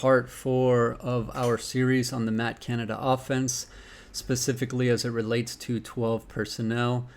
Part 4 of our series on the Matt Canada offense, specifically as it relates to 12 personnel.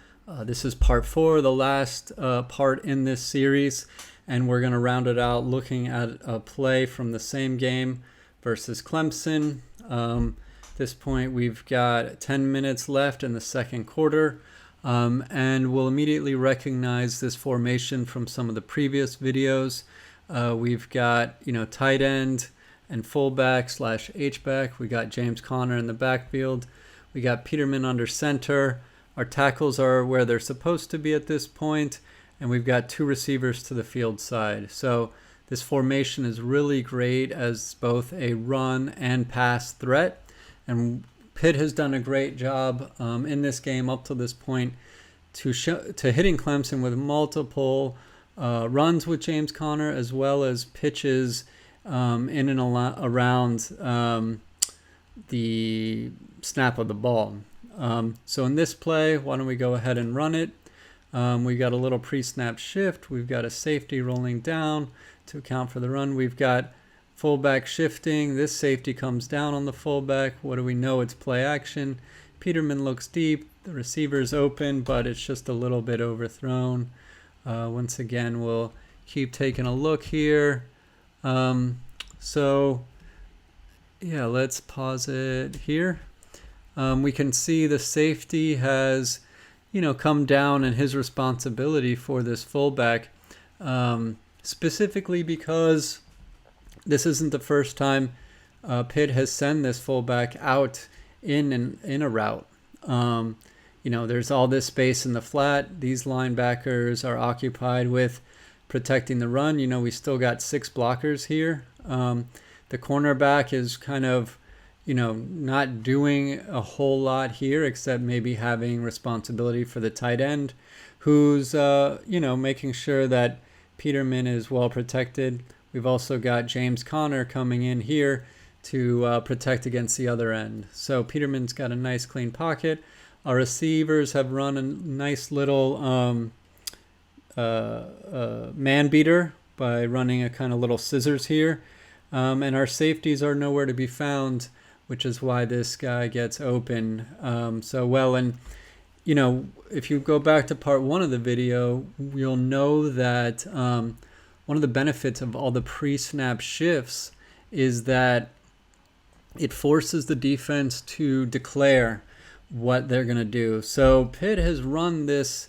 This is part 4, the last part in this series, and we're going to round it out looking at a play from the same game versus Clemson. At this point, we've got 10 minutes left in the second quarter, and we'll immediately recognize this formation from some of the previous videos. We've got, tight end and fullback / H-back. We got James Conner in the backfield. We got Peterman under center. Our tackles are where they're supposed to be at this point, and we've got 2 receivers to the field side. So this formation is really great as both a run and pass threat, and Pitt has done a great job in this game up to this point to hitting Clemson with multiple runs with James Conner, as well as pitches in and around the snap of the ball. So in this play, why don't we go ahead and run it? We got a little pre-snap shift. We've got a safety rolling down to account for the run. We've got fullback shifting. This safety comes down on the fullback. What do we know? It's play action. Peterman looks deep. The receiver's open, but it's just a little bit overthrown. Once again, we'll keep taking a look here. Let's pause it here. We can see the safety has, come down in his responsibility for this fullback, specifically because this isn't the first time Pitt has sent this fullback out in a route. There's all this space in the flat. These linebackers are occupied with protecting the run. We still got 6 blockers here. The cornerback is kind of, not doing a whole lot here, except maybe having responsibility for the tight end, who's, making sure that Peterman is well protected. We've also got James Conner coming in here to protect against the other end. So Peterman's got a nice clean pocket. Our receivers have run a nice little man beater by running a kind of little scissors here. And our safeties are nowhere to be found, which is why this guy gets open so well. And, if you go back to part 1 of the video, you'll know that one of the benefits of all the pre-snap shifts is that it forces the defense to declare what they're going to do. So Pitt has run this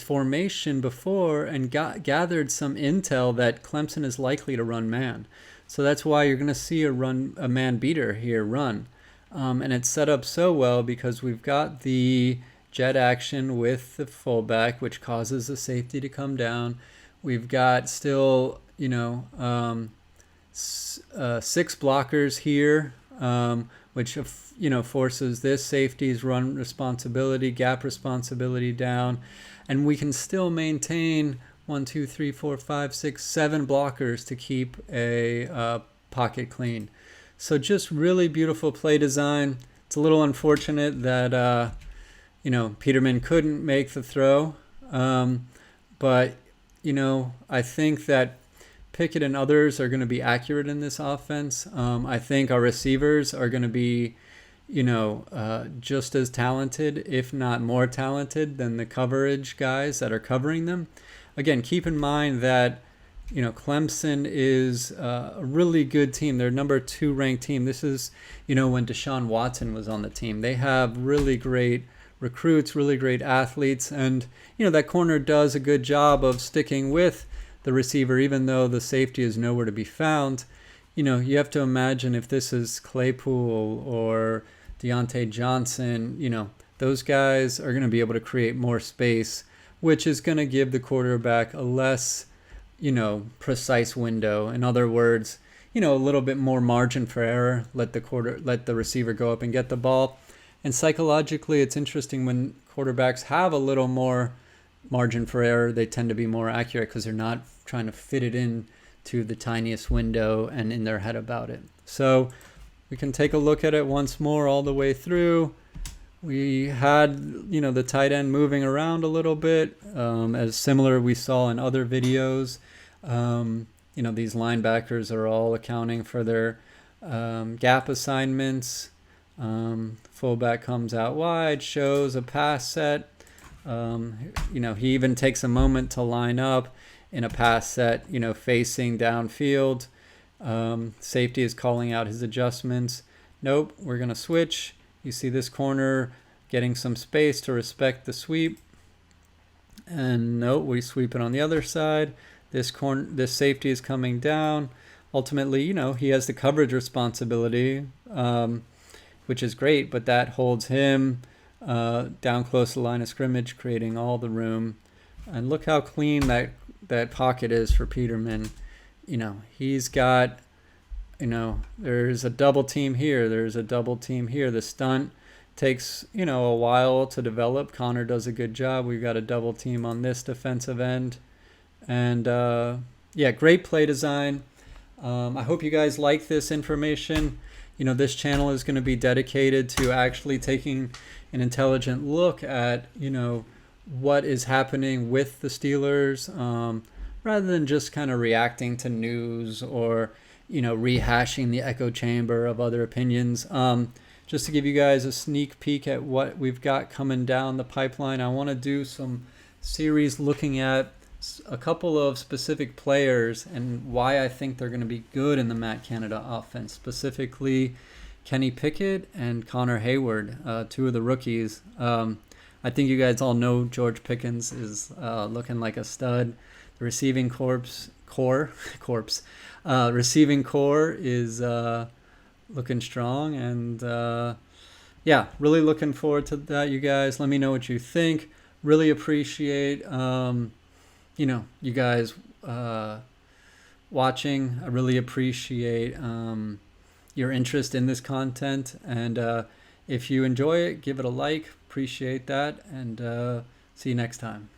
formation before and gathered some intel that Clemson is likely to run man. So that's why you're going to see a man beater here run. And it's set up so well because we've got the jet action with the fullback, which causes the safety to come down. We've got still, 6 blockers here, which, forces this safety's run responsibility, gap responsibility down. And we can still maintain 1, 2, 3, 4, 5, 6, 7 blockers to keep a pocket clean. So just really beautiful play design. It's a little unfortunate that, Peterman couldn't make the throw. But, I think that Pickett and others are going to be accurate in this offense. I think our receivers are going to be, just as talented, if not more talented than the coverage guys that are covering them. Again, keep in mind that, Clemson is a really good team. They're number 2 ranked team. This is, when Deshaun Watson was on the team. They have really great recruits, really great athletes. And, that corner does a good job of sticking with the receiver, even though the safety is nowhere to be found. You have to imagine if this is Claypool or Deontay Johnson, those guys are going to be able to create more space, which is going to give the quarterback a less, precise window. In other words, a little bit more margin for error. Let the receiver go up and get the ball. And psychologically, it's interesting when quarterbacks have a little more margin for error, they tend to be more accurate because they're not trying to fit it in to the tiniest window and in their head about it. So we can take a look at it once more all the way through. We had, the tight end moving around a little bit, as similar we saw in other videos. these linebackers are all accounting for their gap assignments. Fullback comes out wide, shows a pass set. He even takes a moment to line up in a pass set, facing downfield. Safety is calling out his adjustments. Nope, we're going to switch. You see this corner getting some space to respect the sweep. And nope, we sweep it on the other side. This safety is coming down. Ultimately, he has the coverage responsibility, which is great, but that holds him down close to the line of scrimmage, creating all the room. And look how clean that pocket is for Peterman. He's got, there's a double team here. There's a double team here. The stunt takes, a while to develop. Connor does a good job. We've got a double team on this defensive end. And, great play design. I hope you guys like this information. This channel is going to be dedicated to actually taking an intelligent look at, what is happening with the Steelers, rather than just kind of reacting to news or, rehashing the echo chamber of other opinions. Just to give you guys a sneak peek at what we've got coming down the pipeline, I want to do some series looking at a couple of specific players and why I think they're going to be good in the Matt Canada offense, specifically Kenny Pickett and Connor Hayward, two of the rookies. I think you guys all know George Pickens is looking like a stud. The receiving receiving core is looking strong, and really looking forward to that, you guys. Let me know what you think. Really appreciate you guys watching. I really appreciate your interest in this content, and if you enjoy it, give it a like. Appreciate that, and see you next time.